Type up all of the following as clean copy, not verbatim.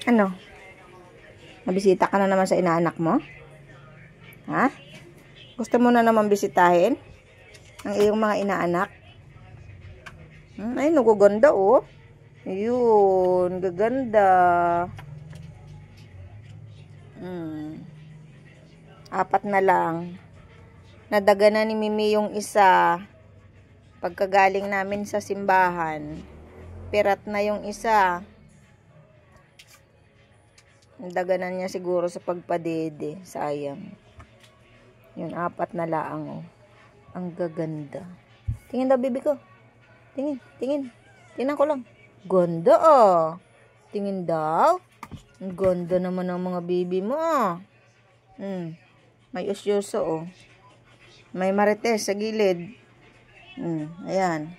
Ano? Nabisita ka na naman sa inaanak mo? Ha? Gusto mo na naman bisitahin ang iyong mga inaanak? Ay, nagaganda oh. Ayun, gaganda. 4 na lang. Nadaga na ni Mimi yung isa. Pagkagaling namin sa simbahan. Pirat na yung isa. Nadaganan niya siguro sa pagpadede. Sayang. Yun, 4 na lang oh. Ang gaganda. Tingin daw, bibi ko. Tingin, tingin. Tingnan ko lang. Ganda ah. Tingin daw. Ang ganda naman ng mga baby mo ah. May usyoso oh. May marites sa gilid. Ayan.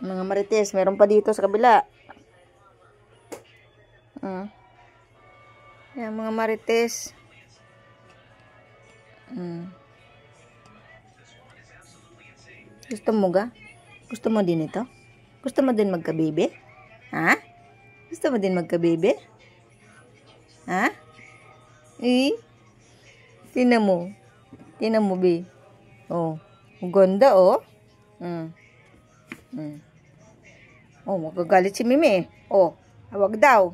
Mga marites. Meron pa dito sa kabila. Ayan, mga marites. Gusto mo ga? Gusto mo din ito? Gusto mo din magka-baby? Ha? Gusto mo din magka-baby? Ha? Tingnan mo. Tingnan mo, be. Oh. Ang ganda, oh. Oh, magagalit si Mimi. Oh, wag daw.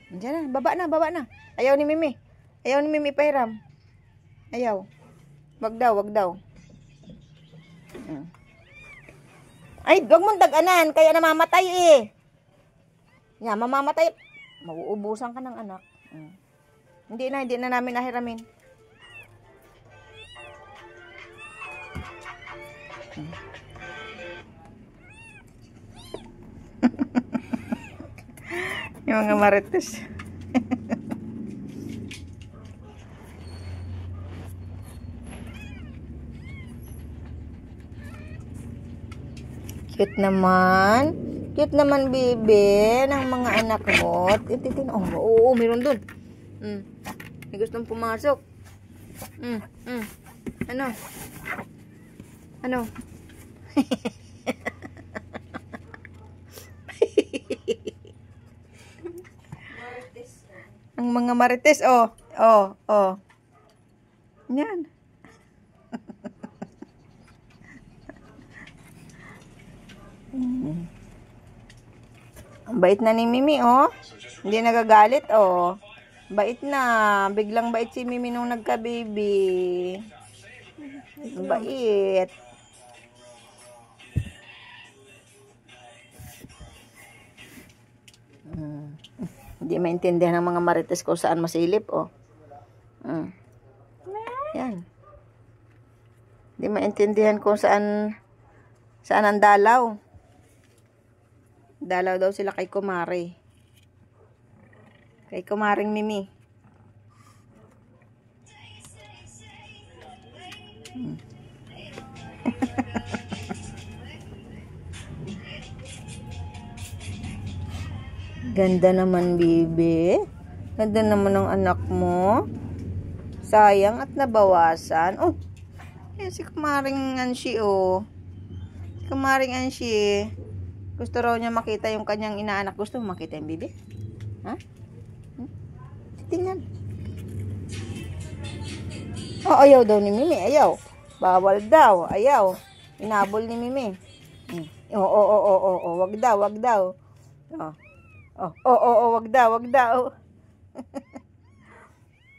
Diyan na, baba na, baba na. Ayaw ni Mimi. Ayaw ni Mimi pahiram. Ayaw. Wag daw, wag daw. Ay, wag mong daganan. Kaya namamatay eh. Yan, mamamatay. Mauubusan ka ng anak. Hindi na namin nahiramin. Yung mga marites. Cute naman. Cute naman, bebe, ng mga anak mo. Titin, oo, meron dun. May gustong pumasok. Ano? Ano? Ang mga marites, oh. Yan. Ang bait na ni Mimi, oh. Hindi nagagalit, oh. Bait na. Biglang bait si Mimi nung nagka-baby. Bait. Hindi maintindihan ng mga marites ko saan masilip, oh. Yan. Hindi maintindihan kung saan ang dalaw. Dalaw daw sila kay Kumare. Kay Kumaring Mimi. Ganda naman, bibi. Ganda naman ng anak mo. Sayang at nabawasan. Oh, yan si Kumaring Anshi, oh. Si Kumaring Anshi. Gusto raw niya makita yung kanyang inaanak. Gusto mo makita yung bibi? Ha? Tingnan. Oh, ayaw daw ni Mimi. Ayaw. Bawal daw. Ayaw. Inabol ni Mimi. Wag daw, wag daw. Wag daw, wag daw.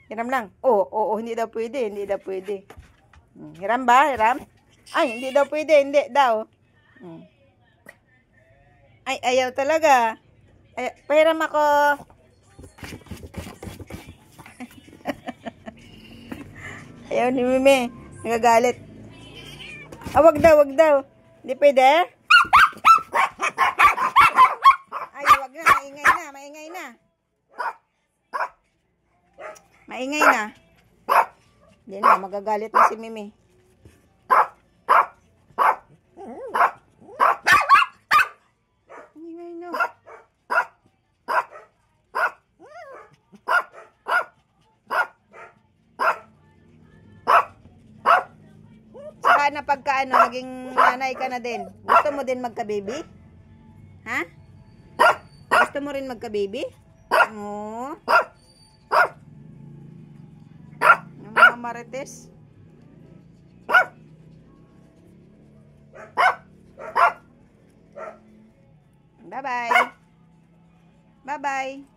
Hiram lang. Hindi daw pwede, hindi daw pwede. Hiram ba? Hiram? Ay, hindi daw pwede, hindi daw. Ay, ayaw talaga. Pahiram ako. Ayaw ni Mimi. Nagagalit. Wag daw, wag daw. Hindi pwede? Ay, wag na. Maingay na, maingay na. Maingay na. Hindi na, magagalit na si Mimi. Maingay na. Saka na pagka naging nanay ka na din. Gusto mo din magka-baby? Ha? Gusto mo rin magka-baby? Oo. Yung mga marites. Bye-bye. Bye-bye.